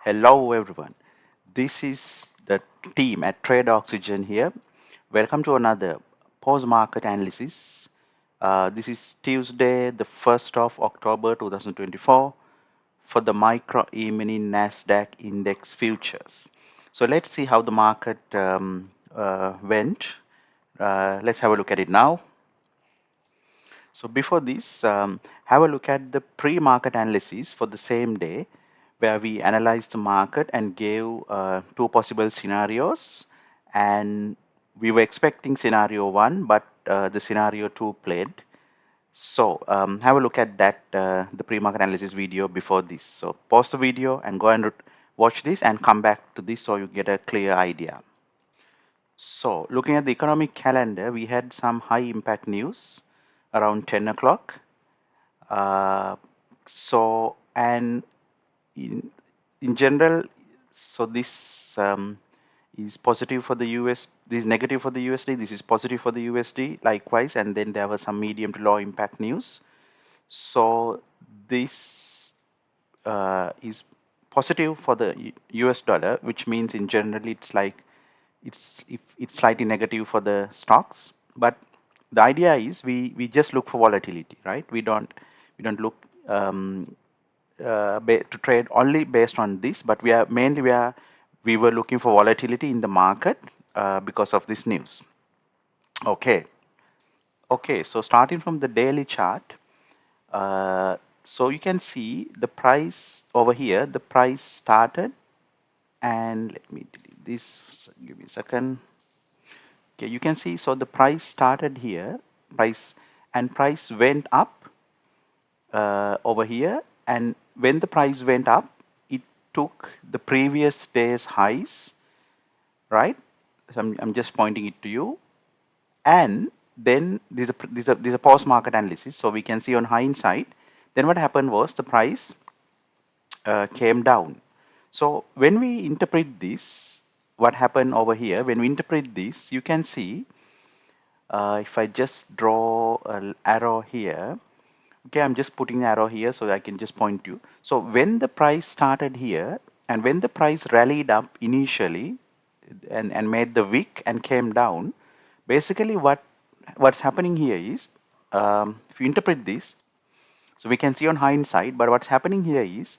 Hello everyone, this is the team at Trade Oxygen here. Welcome to another post-market analysis. This is Tuesday, the 1st of October 2024 for the micro E-mini NASDAQ index futures. So let's see how the market went. Let's have a look at it now. So before this, have a look at the pre-market analysis for the same day, where we analyzed the market and gave two possible scenarios, and we were expecting scenario 1, but the scenario 2 played. So have a look at that, the pre-market analysis video before this. So pause the video and go and watch this and come back to this so you get a clear idea. So looking at the economic calendar, we had some high impact news around 10 o'clock. And in general, so this is positive for the US, this is negative for the USD, this is positive for the USD likewise, and then there was some medium to low impact news. So this is positive for the US dollar, which means in general it's like it's slightly negative for the stocks, but the idea is we just look for volatility, right? We don't look to trade only based on this, but we were looking for volatility in the market because of this news. Okay, so starting from the daily chart, so you can see the price over here. The price started, and let me delete this. Give me a second. Okay, you can see, so the price started here, price went up over here, and when the price went up, it took the previous day's highs, right? So I'm just pointing it to you, and then these are post market analysis, so we can see on hindsight, then what happened was the price came down. So when we interpret this, what happened over here, when we interpret this, you can see, if I just draw an arrow here, okay, I'm just putting an arrow here so I can just point you. So when the price started here, and when the price rallied up initially and made the wick and came down, basically what's happening here is, if you interpret this, so we can see on hindsight, but what's happening here is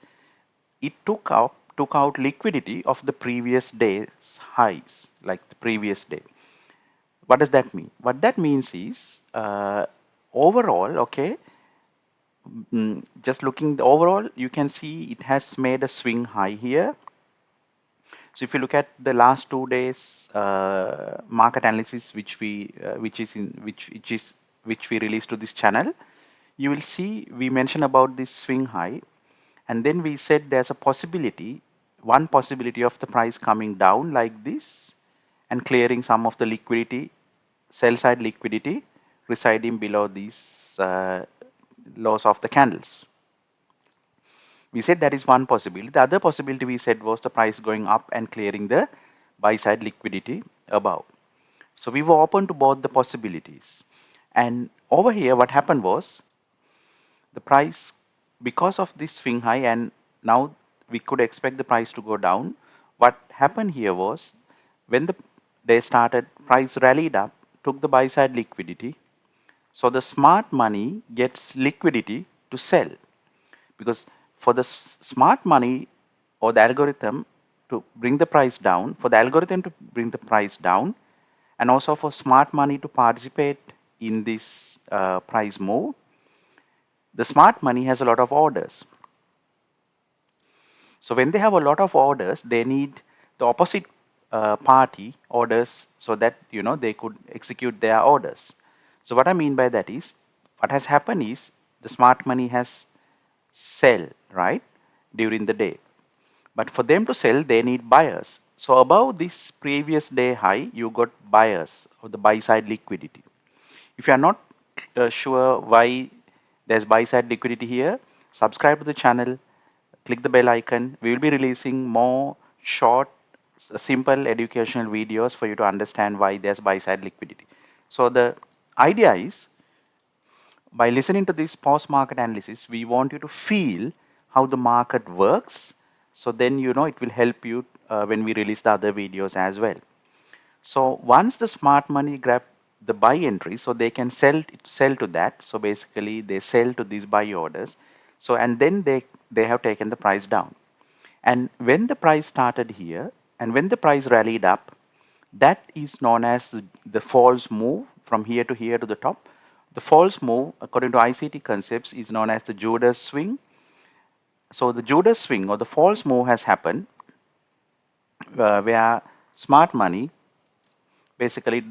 it took out liquidity of the previous day's highs, like the previous day. What does that mean? What that means is, overall, okay, just looking the overall, you can see it has made a swing high here. So if you look at the last 2 days market analysis, which we released to this channel, you will see we mentioned about this swing high, and then we said there's a possibility, one possibility of the price coming down like this and clearing some of the liquidity, sell side liquidity residing below these lows of the candles. We said that is one possibility. The other possibility we said was the price going up and clearing the buy side liquidity above. So we were open to both the possibilities. And over here what happened was the price, because of this swing high, and now we could expect the price to go down. What happened here was, when the day started, price rallied up, took the buy side liquidity. So the smart money gets liquidity to sell, because for the smart money or the algorithm to bring the price down, for the algorithm to bring the price down, and also for smart money to participate in this price move, the smart money has a lot of orders. So when they have a lot of orders, they need the opposite party orders so that they could execute their orders. So what I mean by that is, what has happened is the smart money has sell, right, during the day, but for them to sell they need buyers. So above this previous day high, you got buyers or the buy side liquidity. If you are not sure why there's buy side liquidity here, subscribe to the channel, click the bell icon. We will be releasing more short, simple educational videos for you to understand why there's buy side liquidity. So the idea is, by listening to this post market analysis, we want you to feel how the market works, So then it will help you when we release the other videos as well. So once the smart money grab the buy entry, so they can sell to that. So basically they sell to these buy orders. So and then they have taken the price down. And when the price started here and when the price rallied up, that is known as the false move from here to here to the top. The false move, according to ICT concepts, is known as the Judas swing. So the Judas swing or the false move has happened where smart money basically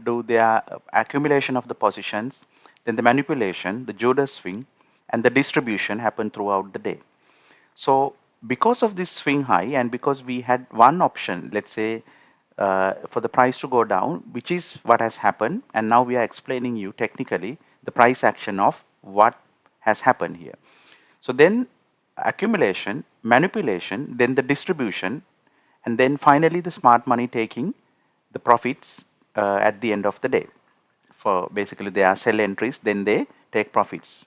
do their accumulation of the positions, then the manipulation, the Judas swing, and the distribution happen throughout the day. So because of this swing high and because we had one option, let's say for the price to go down, which is what has happened, and now we are explaining you technically the price action of what has happened here. So then accumulation, manipulation, then the distribution, and then finally the smart money taking the profits at the end of the day. For basically they are sell entries, then they take profits.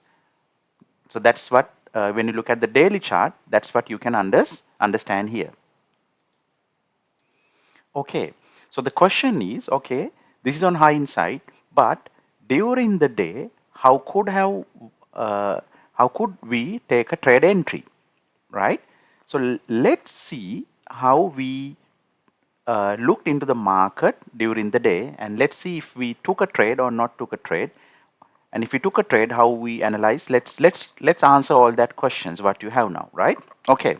So that's what when you look at the daily chart, that's what you can understand here. Okay, so the question is, okay, this is on hindsight, but during the day, uh, how could we take a trade entry, right? So let's see how we looked into the market during the day, and let's see if we took a trade or not took a trade. And if we took a trade, how we analyze. Let's answer all that questions what you have now, right? Okay.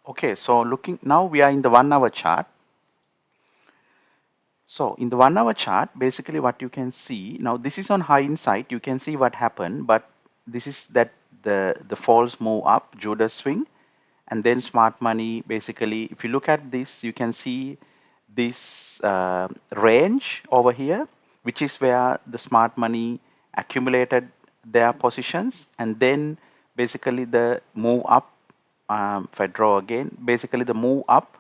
Okay, so looking now we are in the 1 hour chart. So in the 1 hour chart, basically what you can see, now this is on hindsight, you can see what happened, but this is that the false move up, Judas swing, and then smart money, basically, if you look at this, you can see this range over here, which is where the smart money accumulated their positions, and then basically the move up, if I draw again, basically the move up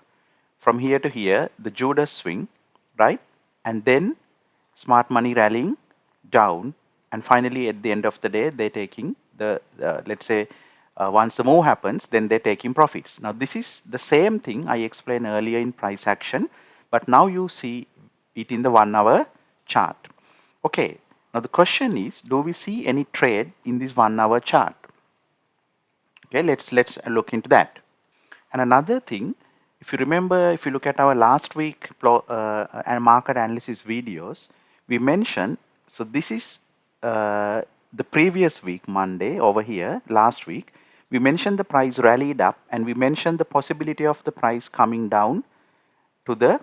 from here to here, the Judas swing, right? And then smart money rallying down, and finally at the end of the day, they're taking the, let's say, once the move happens, then they're taking profits. Now, this is the same thing I explained earlier in price action, but now you see it in the 1 hour chart. Okay, now the question is, do we see any trade in this 1 hour chart? Okay, let's look into that. And another thing, if you remember, if you look at our last week market analysis videos, we mentioned, so this is the previous week, Monday over here, last week, we mentioned the price rallied up and we mentioned the possibility of the price coming down to the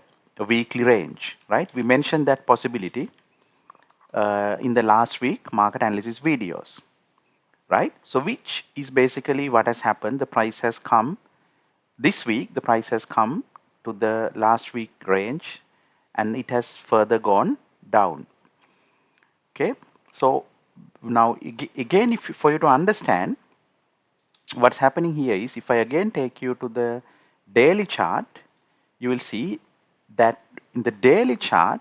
weekly range, right? We mentioned that possibility in the last week market analysis videos, right? So which is basically what has happened. The price has come this week, the price has come to the last week range and it has further gone down. Okay, so now again, if for you to understand what's happening here is, if I again take you to the daily chart, you will see that in the daily chart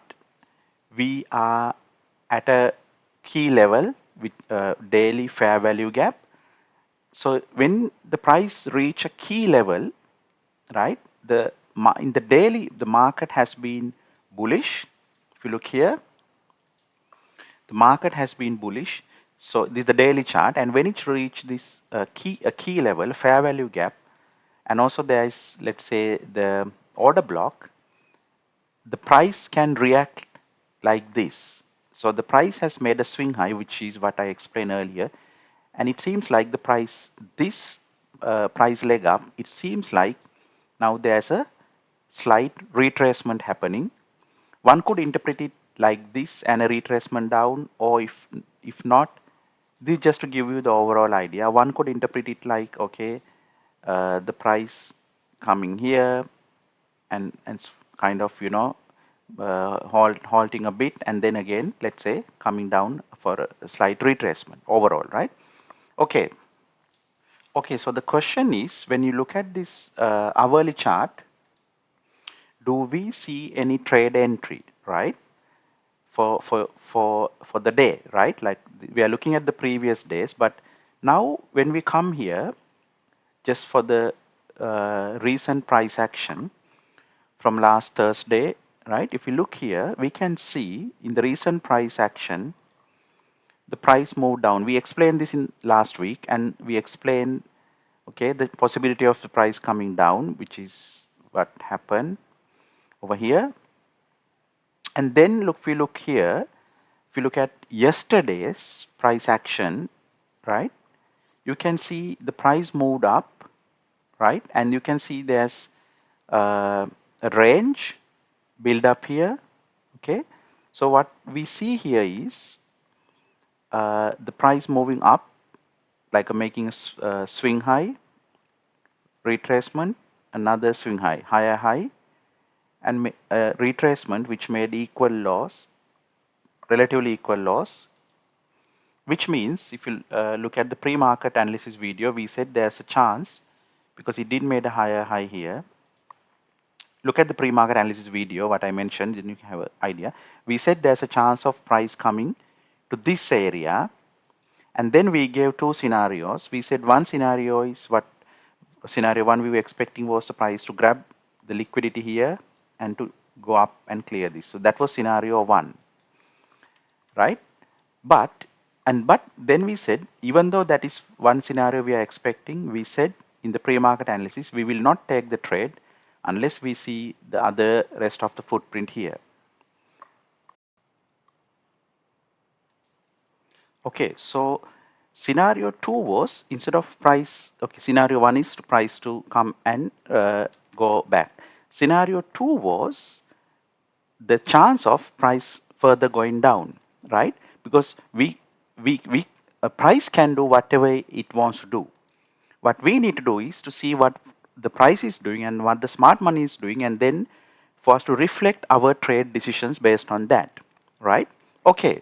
we are at a key level with daily fair value gap. So when the price reach a key level, right, in the daily the market has been bullish. If you look here, the market has been bullish. So this is the daily chart, and when it reached this key level, fair value gap, and also there is, let's say, the order block, the price can react like this. So the price has made a swing high, which is what I explained earlier, and it seems like the price, this price leg up, it seems like now there's a slight retracement happening. One could interpret it like this and a retracement down, or if not, this just to give you the overall idea. One could interpret it like, okay, the price coming here and kind of halting a bit, and then again, let's say, coming down for a slight retracement overall, right? Okay. Okay, so the question is, when you look at this hourly chart, do we see any trade entry, right? For the day, right? Like we are looking at the previous days, but now when we come here, just for the recent price action from last Thursday, right? If you look here, we can see in the recent price action, the price moved down. We explained this in last week, and we explained, okay, the possibility of the price coming down, which is what happened over here. And then look, if we look here, if you look at yesterday's price action, right, you can see the price moved up, right, and you can see there's a range build up here. Okay, so what we see here is the price moving up, like making a swing high, retracement, another swing high, higher high, and retracement which made equal loss, relatively equal loss, which means if you look at the pre-market analysis video, we said there's a chance because it did made a higher high here. Look at the pre-market analysis video, what I mentioned, then you have an idea. We said there's a chance of price coming to this area, and then we gave two scenarios. We said one scenario is what scenario one we were expecting was the price to grab the liquidity here and to go up and clear this. So that was scenario one, right? But then we said, even though that is one scenario we are expecting, we said in the pre-market analysis we will not take the trade unless we see the other rest of the footprint here. Okay, so scenario 2 was instead of price, okay, scenario 1 is to price to come and go back. Scenario 2 was the chance of price further going down, right? Because a price can do whatever it wants to do. What we need to do is to see what the price is doing and what the smart money is doing, and then for us to reflect our trade decisions based on that, right? Okay,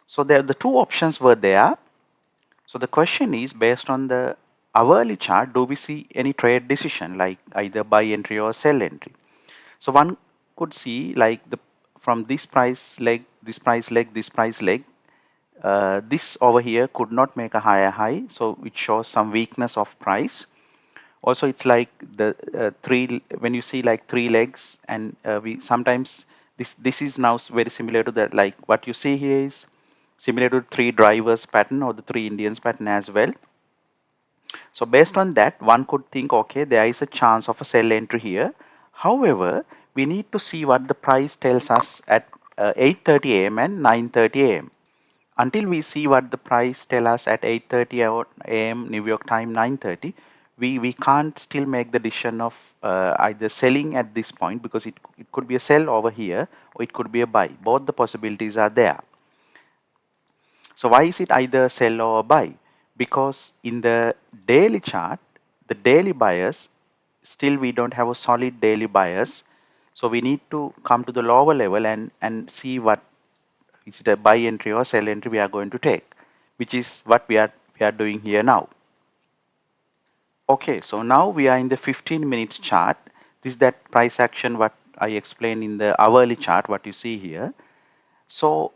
so there the two options were there. So the question is, based on the hourly chart, do we see any trade decision like either buy entry or sell entry? So one could see like the from this price leg, this price leg, this price leg, this over here could not make a higher high, so it shows some weakness of price. Also, it's like the three, when you see like three legs, and we sometimes this is now very similar to that, like what you see here is similar to three drivers pattern or the three Indians pattern as well. So based on that, one could think, okay, there is a chance of a sell entry here. However, we need to see what the price tells us at 8:30 a.m. and 9:30 a.m. Until we see what the price tell us at 8:30 a.m. New York time 9:30, we can't still make the decision of either selling at this point, because it could be a sell over here or it could be a buy. Both the possibilities are there. So why is it either sell or buy? Because in the daily chart, the daily bias, still we don't have a solid daily bias. So we need to come to the lower level and see what is it, a buy entry or sell entry we are going to take, which is what we are doing here now. Okay, so now we are in the 15 minutes chart. This is that price action what I explained in the hourly chart, what you see here. So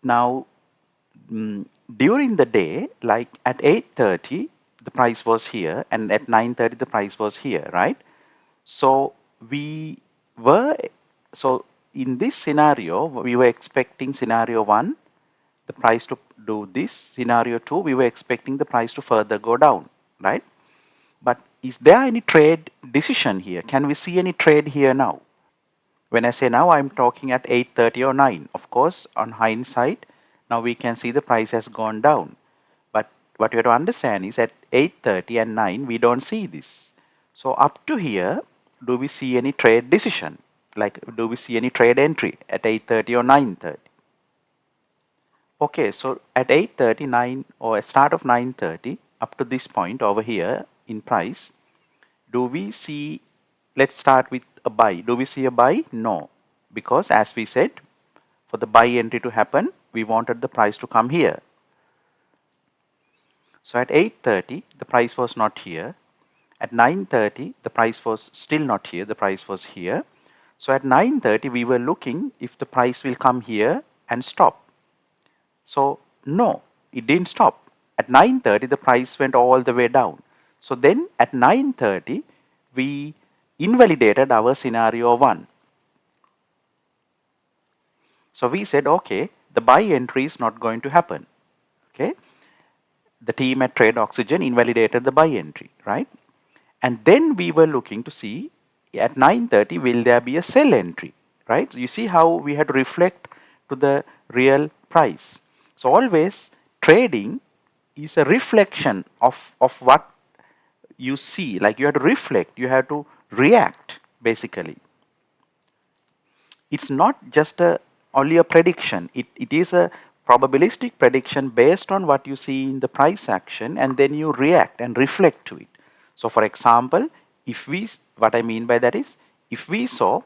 now during the day, like at 8:30 the price was here, and at 9:30 the price was here, right? So we were, so in this scenario we were expecting scenario 1 the price to do this, scenario 2 we were expecting the price to further go down, right? But is there any trade decision here? Can we see any trade here now? When I say now, I'm talking at 8:30 or 9. Of course, on hindsight, now we can see the price has gone down. But what you have to understand is at 8:30 and 9, we don't see this. So up to here, do we see any trade decision? Like, do we see any trade entry at 8:30 or 9:30? Okay, so at 8:39 or at start of 9:30, up to this point over here in price, do we see, let's start with a buy. Do we see a buy? No, because as we said, for the buy entry to happen, we wanted the price to come here. So at 8:30, the price was not here. At 9:30, the price was still not here. The price was here. So at 9:30, we were looking if the price will come here and stop. So no, it didn't stop. At 9:30, the price went all the way down. So then at 9:30 we invalidated our scenario 1. So we said, okay, the buy entry is not going to happen. Okay, the team at Trade Oxygen invalidated the buy entry, right? And then we were looking to see at 9:30 will there be a sell entry, right? So you see how we had to reflect to the real price. So always trading is a reflection of what you see. Like you have to reflect, you have to react basically. It's not just only a prediction. It is a probabilistic prediction based on what you see in the price action, and then you react and reflect to it. So for example, what I mean by that is, if we saw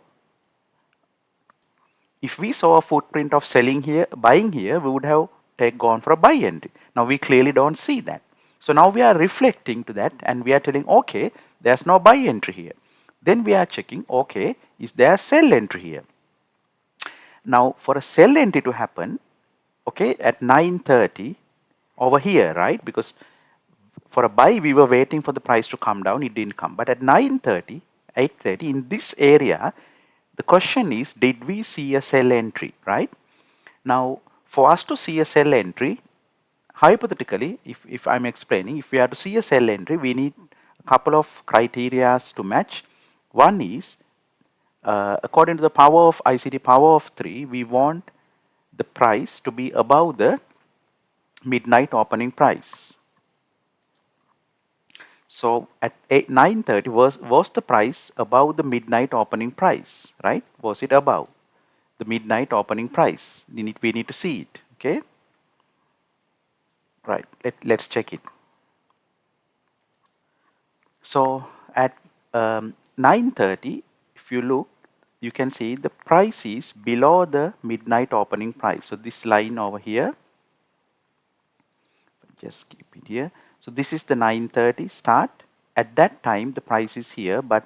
a footprint of selling here, buying here, we would have gone for a buy entry. Now we clearly don't see that. So now we are reflecting to that and we are telling, okay, there's no buy entry here. Then we are checking, okay, is there a sell entry here? Now for a sell entry to happen, okay, at 9:30 over here, right? Because for a buy we were waiting for the price to come down, it didn't come. But at 9:30, 8:30 in this area, the question is, did we see a sell entry, right? Now for us to see a sell entry, hypothetically, if I'm explaining, if we are to see a sell entry, we need a couple of criteria to match. One is, according to the power of ICT power of 3, we want the price to be above the midnight opening price. So at 9:30 was the price above the midnight opening price, right? Was it above the midnight opening price? We need to see it, okay? Right, let's check it. So at 9:30, if you look, you can see the price is below the midnight opening price. So this line over here, just keep it here. So this is the 9:30 start. At that time the price is here, but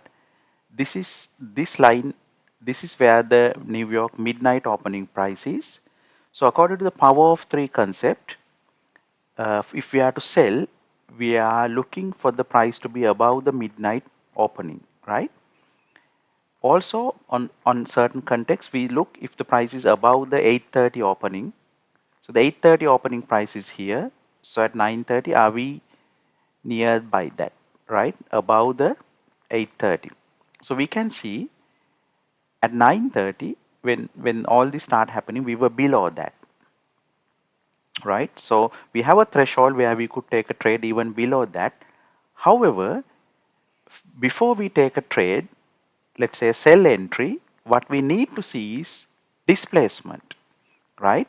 this line, this is where the New York midnight opening price is. So according to the power of 3 concept, if we are to sell, we are looking for the price to be above the midnight opening, right? Also on certain context, we look if the price is above the 8:30 opening. So the 8:30 opening price is here. So at 9:30, are we nearby that, right? Above the 8:30. So we can see at 9:30, when all this start happening, we were below that, right? So we have a threshold where we could take a trade even below that. However, before we take a trade, let's say a sell entry, what we need to see is displacement, right?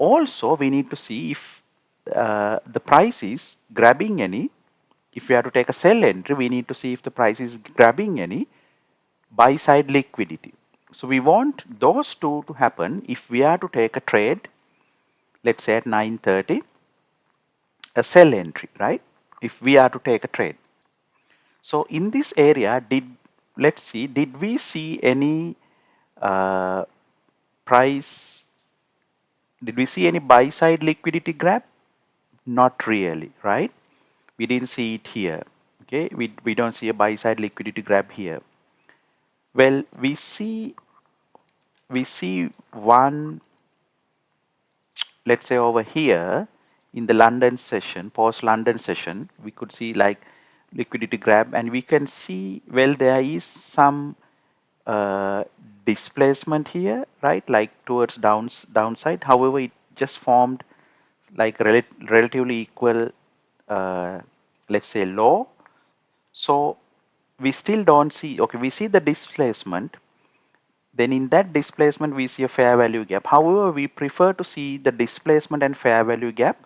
Also, we need to see if the price is grabbing any. If we have to take a sell entry, we need to see if the price is grabbing any buy side liquidity. So we want those two to happen if we are to take a trade, let's say at 9:30, a sell entry, right? If we are to take a trade. So in this area, let's see, did we see any uh, price, did we see any buy side liquidity grab? Not really, right? We didn't see it here. Okay, we don't see a buy side liquidity grab here. Well, we see one, let's say over here in the London session, post London session, we could see like liquidity grab, and we can see, well, there is some uh, displacement here, right? Like towards downside. However, it just formed like relatively equal, let's say low. So we still don't see, okay, we see the displacement. Then in that displacement, we see a fair value gap. However, we prefer to see the displacement and fair value gap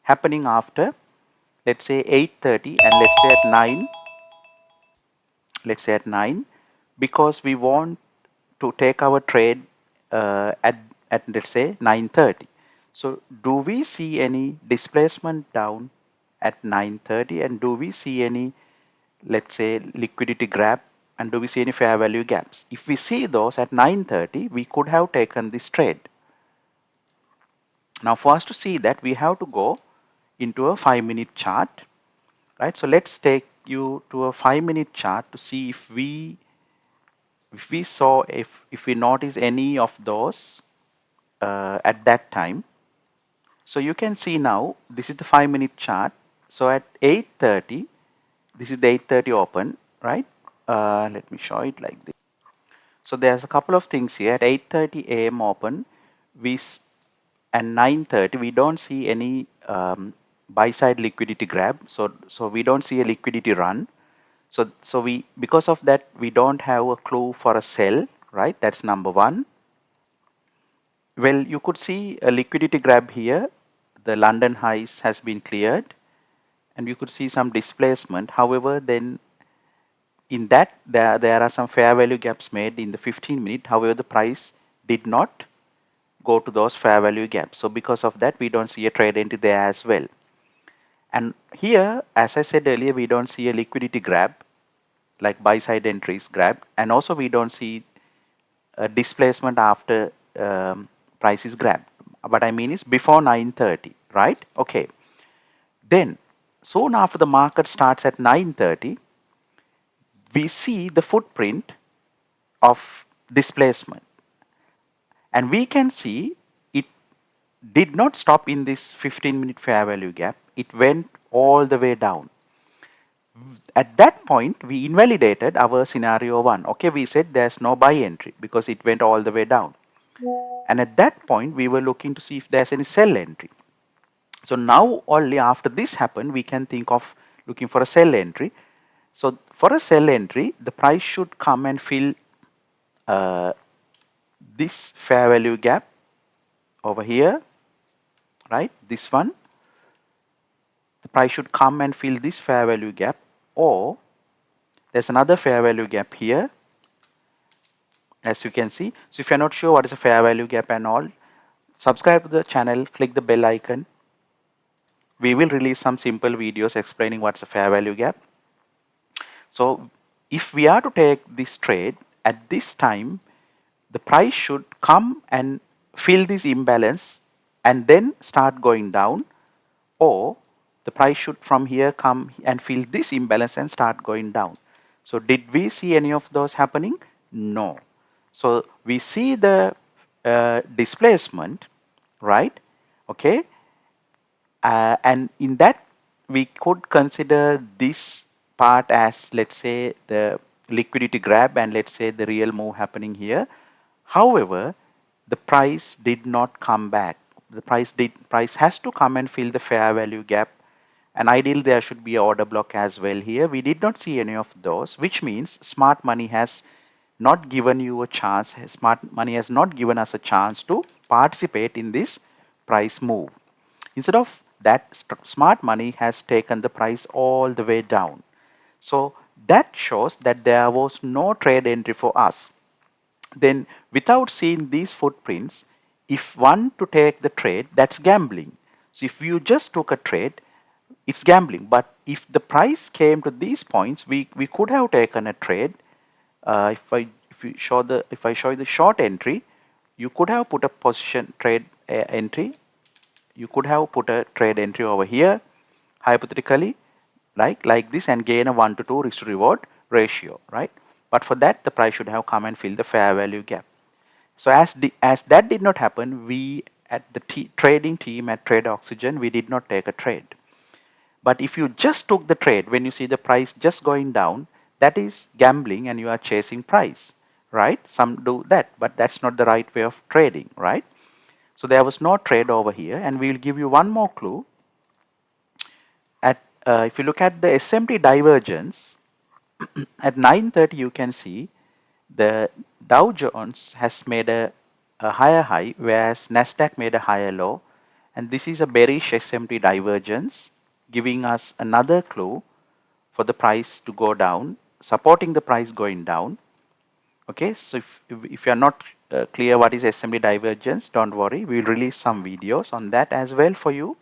happening after, let's say 8:30, and let's say at 9, because we want to take our trade at let's say 9:30. So do we see any displacement down at 9:30, and do we see any, let's say, liquidity grab, and do we see any fair value gaps? If we see those at 9:30, we could have taken this trade. Now for us to see that, we have to go into a 5-minute chart. right? So let's take you to a 5-minute chart to see if we saw if we notice any of those at that time. So you can see now this is the 5-minute chart. So at 8:30, this is the 8:30 open, right? Let me show it like this. So there's a couple of things here. At 8:30 a.m. open, and 9:30 we don't see any buy side liquidity grab. So we don't see a liquidity run. So we, because of that, we don't have a clue for a sell, right? That's number one. Well, you could see a liquidity grab here. The London highs has been cleared, and you could see some displacement. However, then in that there are some fair value gaps made in the 15-minute. However, the price did not go to those fair value gaps. So because of that, we don't see a trade entry there as well. And here, as I said earlier, we don't see a liquidity grab like buy side entries grab, and also we don't see a displacement after price is grabbed. What I mean is before 9:30, right? Okay. Then soon after the market starts at 9:30, we see the footprint of displacement, and we can see it did not stop in this 15-minute fair value gap. It went all the way down. At that point, we invalidated our scenario 1. Okay, we said there's no buy entry because it went all the way down. And at that point, we were looking to see if there's any sell entry. So now only after this happened, we can think of looking for a sell entry. So for a sell entry, the price should come and fill this fair value gap over here, right? This one. The price should come and fill this fair value gap, or there's another fair value gap here, as you can see. So if you're not sure what is a fair value gap and all, subscribe to the channel, click the bell icon. We will release some simple videos explaining what's a fair value gap. So if we are to take this trade at this time, the price should come and fill this imbalance and then start going down, or the price should from here come and fill this imbalance and start going down. So did we see any of those happening? No. So we see the displacement, right? Okay. And in that, we could consider this part as, let's say, the liquidity grab, and let's say the real move happening here. However, the price did not come back. The price has to come and fill the fair value gap, and ideally there should be an order block as well here. We did not see any of those, which means smart money has not given you a chance. Smart money has not given us a chance to participate in this price move. Instead of that, smart money has taken the price all the way down. So that shows that there was no trade entry for us. Then without seeing these footprints, if one to take the trade, that's gambling. So if you just took a trade, it's gambling. But if the price came to these points, we could have taken a trade. If I show you the short entry, you could have put a position trade entry. You could have put a trade entry over here, hypothetically, like this, and gain a 1 to 2 risk to reward ratio, right? But for that, the price should have come and fill the fair value gap. So as that did not happen, we at the trading team at Trade Oxygen, we did not take a trade. But if you just took the trade when you see the price just going down, that is gambling and you are chasing price, right? Some do that, but that's not the right way of trading, right? So there was no trade over here, and we will give you one more clue. If you look at the SMT divergence, at 9:30 you can see the Dow Jones has made a higher high, whereas NASDAQ made a higher low, and this is a bearish SMT divergence, giving us another clue for the price to go down, supporting the price going down. Okay, so if you are not clear what is SMT divergence, don't worry, we will release some videos on that as well for you.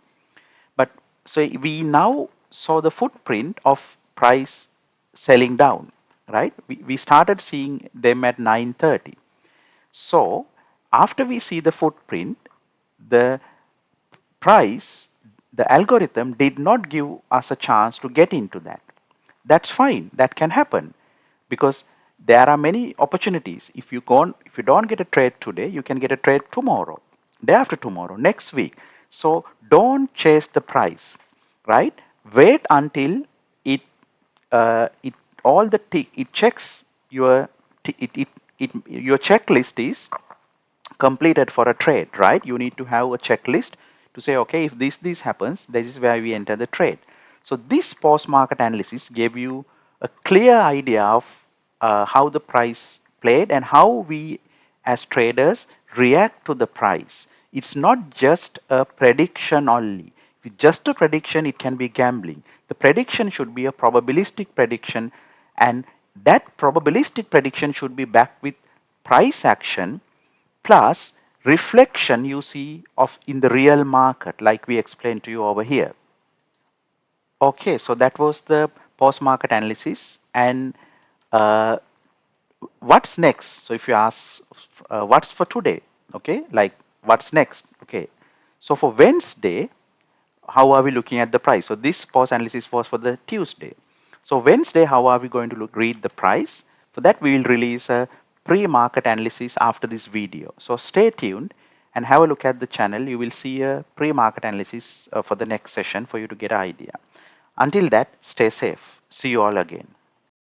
But so we now saw the footprint of price selling down, right? We started seeing them at 9:30. So after we see the footprint, the price the algorithm did not give us a chance to get into that. That's fine. That can happen because there are many opportunities. If you don't get a trade today, you can get a trade tomorrow, day after tomorrow, next week. So don't chase the price, right? Wait until it it all the it checks your your checklist is completed for a trade, right? You need to have a checklist to say, okay, if this happens, this is where we enter the trade. So this post market analysis gave you a clear idea of how the price played and how we as traders react to the price. It's not just a prediction only. If it's just a prediction, it can be gambling. The prediction should be a probabilistic prediction, and that probabilistic prediction should be backed with price action plus reflection you see of in the real market, like we explained to you over here. Okay, so that was the post market analysis. And uh, what's next? So if you ask what's for today, okay, like what's next? Okay, so for Wednesday, how are we looking at the price? So this pause analysis was for the Tuesday. So Wednesday, how are we going to read the price? For that, we will release a pre-market analysis after this video. So stay tuned and have a look at the channel. You will see a pre-market analysis for the next session for you to get an idea. Until that, stay safe. See you all again.